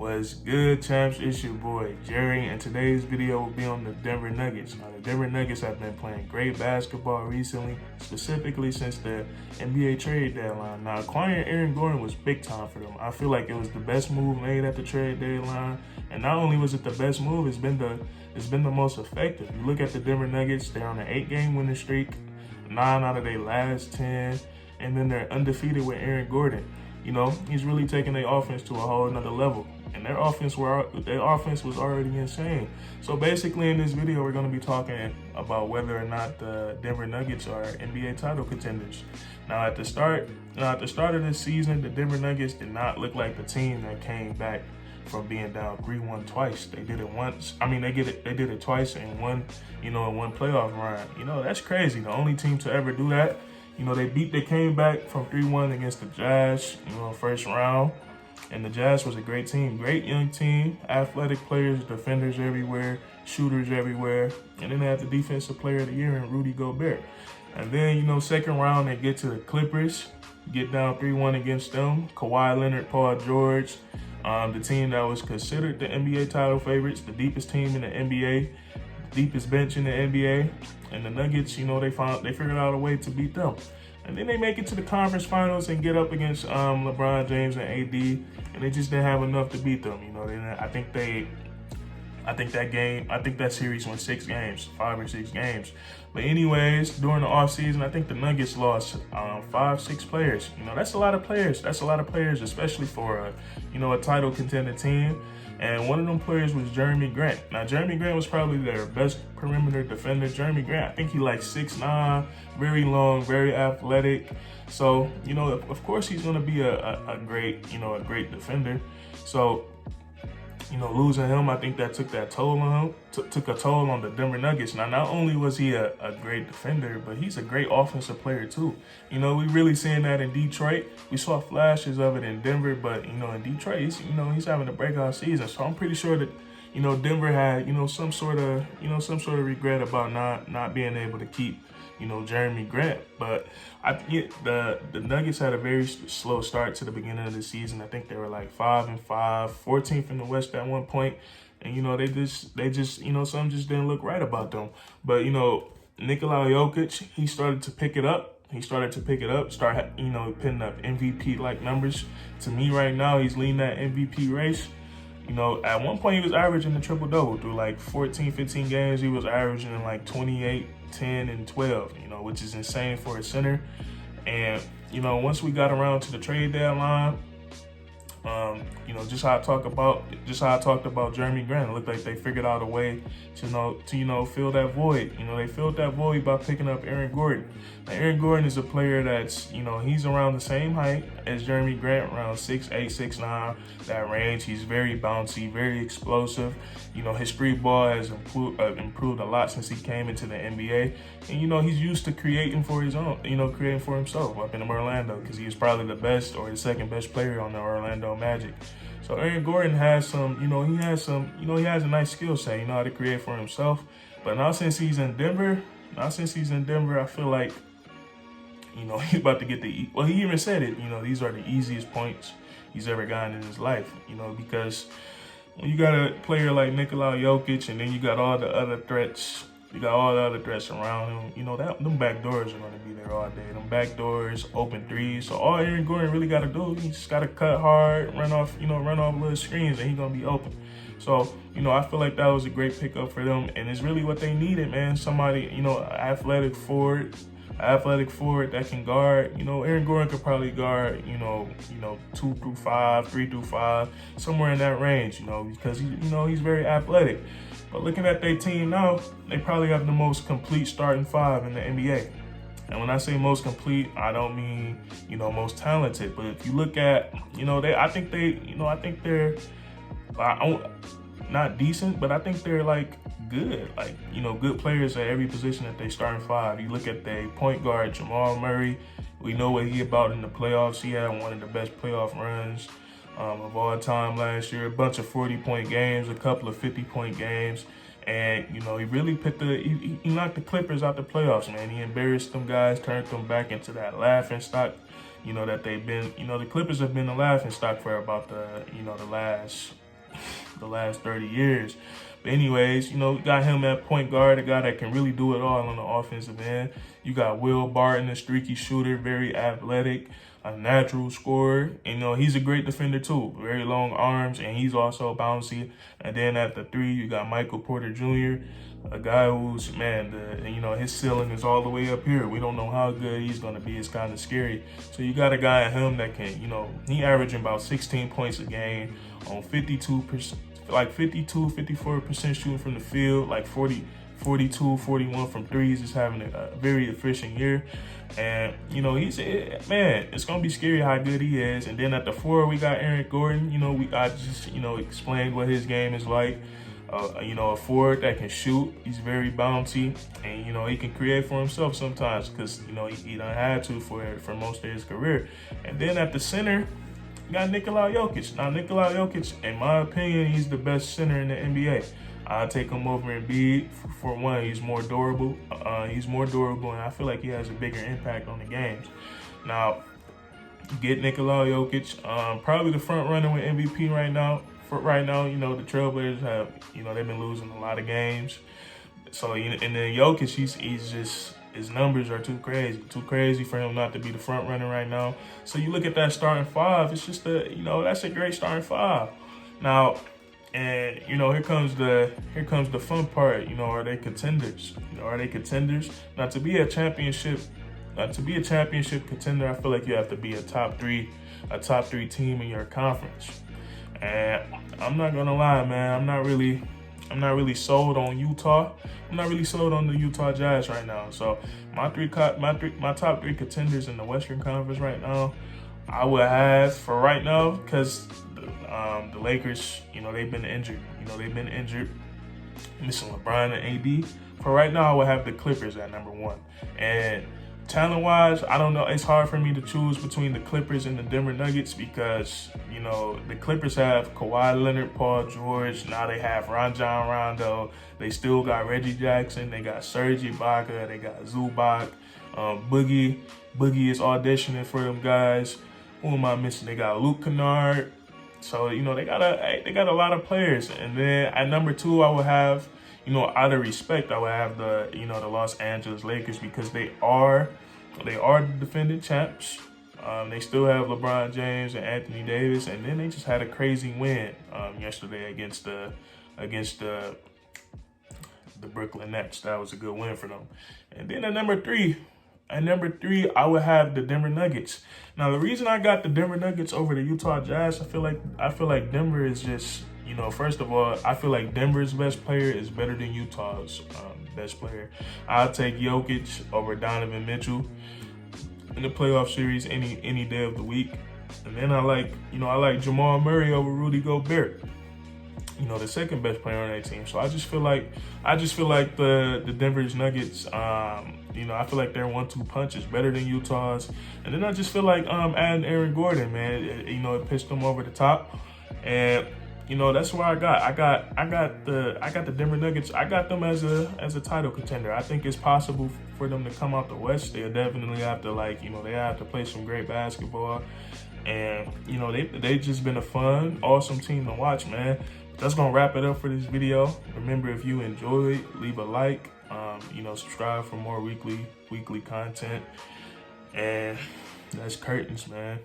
What's good, champs? It's your boy Jerry, and today's video will be on the Denver Nuggets. Now, the Denver Nuggets have been playing great basketball recently, specifically since the NBA trade deadline. Now, acquiring Aaron Gordon was big time for them. I feel like it was the best move made at the trade deadline, and not only was it the best move, it's been the most effective. You look at the Denver Nuggets; they're on an 8-game winning streak, 9 out of their last 10, and then they're undefeated with Aaron Gordon. You know, he's really taking their offense to a whole nother level. And their offense was already insane. So basically in this video, we're going to be talking about whether or not the Denver Nuggets are NBA title contenders. Now at the start of this season, the Denver Nuggets did not look like the team that came back from being down 3-1 twice. They did it once. I mean, they did it twice in one playoff run. You know, that's crazy. The only team to ever do that. You know, they came back from 3-1 against the Jazz, first round. And the Jazz was a great team, great young team, athletic players, defenders everywhere, shooters everywhere. And then they had the defensive player of the year in Rudy Gobert. And then, second round, they get to the Clippers, get down 3-1 against them. Kawhi Leonard, Paul George, the team that was considered the NBA title favorites, the deepest team in the NBA, deepest bench in the NBA. And the Nuggets, they figured out a way to beat them. And then they make it to the conference finals and get up against LeBron James and AD, and they just didn't have enough to beat them. I think that series went 6 games, 5 or 6 games. But anyways, during the offseason, I think the Nuggets lost 5-6 players. That's a lot of players. That's a lot of players, especially for a title contender team. And one of them players was Jeremy Grant. Now, Jeremy Grant was probably their best perimeter defender. Jeremy Grant, I think he like 6'9", very long, very athletic. So, of course he's going to be a great defender. So, losing him, I think that took a toll on the Denver Nuggets. Now, not only was he a great defender, but he's a great offensive player too. We really seeing that in Detroit. We saw flashes of it in Denver, but in Detroit, he's having a breakout season. So I'm pretty sure that Denver had some sort of regret about not being able to keep Jeremy Grant. But the Nuggets had a very slow start to the beginning of the season. I think they were like 5-5, 14th in the West at one point. And they just something just didn't look right about them. But Nikola Jokic, he started to pick it up. Start putting up MVP-like numbers. To me right now, he's leading that MVP race. At one point he was averaging the triple-double through like 14, 15 games. He was averaging like 28, 10, and 12, which is insane for a center. And, once we got around to the trade deadline, just how I talked about Jeremy Grant, it looked like they figured out a way to fill that void. They filled that void by picking up Aaron Gordon. Now, Aaron Gordon is a player that's, he's around the same height as Jeremy Grant, around 6'8", 6'9", that range. He's very bouncy, very explosive. His street ball has improved a lot since he came into the NBA. And, he's used to creating for his own, creating for himself up in Orlando, because he was probably the best or the second best player on the Orlando Magic. So Aaron Gordon has he has a nice skill set, how to create for himself. But now since he's in Denver, I feel like, he's about to get he even said it, these are the easiest points he's ever gotten in his life, because when you got a player like Nikola Jokic and then you got all the other threats, around him, them back doors are going to be there all day. Them back doors, open threes. So all Aaron Gordon really got to do, he just got to cut hard, run off little screens, and he's going to be open. So, I feel like that was a great pickup for them, and it's really what they needed, man. Somebody, athletic forward that can guard. Aaron Gordon could probably guard, 2 through 5, 3 through 5, somewhere in that range, because he's very athletic. But looking at their team now, they probably have the most complete starting 5 in the NBA. And when I say most complete, I don't mean, most talented. But if you look at, I think they're not decent, but I think they're like good. Like, good players at every position that they starting 5. You look at their point guard, Jamal Murray. We know what he about in the playoffs. He had one of the best playoff runs of all time last year. A bunch of 40-point games, a couple of 50-point games. And, he really he knocked the Clippers out the playoffs, man. He embarrassed them guys, turned them back into that laughing stock, that they've been, the Clippers have been the laughing stock for about the last the last 30 years. But anyways, you know, we got him at point guard, a guy that can really do it all on the offensive end. You got Will Barton, a streaky shooter, very athletic, a natural scorer. You know, he's a great defender too, very long arms, and he's also bouncy. And then at the 3, you got Michael Porter Jr., a guy who's, man, you know, his ceiling is all the way up here. We don't know how good he's going to be. It's kind of scary. So you got a guy at him that can, you know, he averaging about 16 points a game on 52%, like 52, 54% shooting from the field, like 42, 41 from threes, is having a very efficient year. And, you know, man, it's going to be scary how good he is. And then at the 4, we got Aaron Gordon. You know, I just, you know, explained what his game is like. You know, a forward that can shoot. He's very bouncy, and, you know, he can create for himself sometimes because, you know, he done had to for most of his career. And then at the center, you got Nikola Jokic. Now, Nikola Jokic, in my opinion, he's the best center in the NBA. I'll take him over Embiid. For one, he's more durable. And I feel like he has a bigger impact on the games. Now, get Nikola Jokic. Probably the front runner with MVP right now. For right now, you know, the Trailblazers have, you know, they've been losing a lot of games. So, and then Jokic, he's just, his numbers are too crazy for him not to be the front runner right now. So you look at that starting 5, it's just you know, that's a great starting 5. Now, and, you know, here comes the fun part. You know, are they contenders? You know, are they contenders? Now, to be a championship contender, I feel like you have to be a top three team in your conference. And I'm not gonna lie, man, I'm not really sold on Utah. I'm not really sold on the Utah Jazz right now. So my top 3 contenders in the Western Conference right now, I would have for right now, because the Lakers, you know, they've been injured. Missing LeBron and AD. For right now, I would have the Clippers at number 1. And talent-wise, I don't know. It's hard for me to choose between the Clippers and the Denver Nuggets because, you know, the Clippers have Kawhi Leonard, Paul George. Now they have Rajon Rondo. They still got Reggie Jackson. They got Serge Ibaka. They got Zubac. Boogie is auditioning for them guys. Who am I missing? They got Luke Kennard. So, you know, they got a lot of players. And then at number 2, I would have, you know, out of respect, I would have the Los Angeles Lakers because they are the defending champs. They still have LeBron James and Anthony Davis, and then they just had a crazy win yesterday against the Brooklyn Nets. That was a good win for them. And then at number 3, I would have the Denver Nuggets. Now, the reason I got the Denver Nuggets over the Utah Jazz, I feel like Denver is just, you know, first of all, I feel like Denver's best player is better than Utah's best player. I'll take Jokic over Donovan Mitchell in the playoff series any day of the week. And then I like Jamal Murray over Rudy Gobert, you know, the second best player on that team. So I just feel like the Denver's Nuggets, you know, I feel like their 1-2 punch is better than Utah's. And then I just feel like adding Aaron Gordon, man, you know, it pitched them over the top. And, you know, that's where I got the Denver Nuggets. I got them as a title contender. I think it's possible for them to come out the West. They'll definitely have to, like, you know, they have to play some great basketball. And, you know, they've just been a fun, awesome team to watch, man. That's gonna wrap it up for this video. Remember, if you enjoyed, leave a like. You know, subscribe for more weekly content. And that's curtains, man.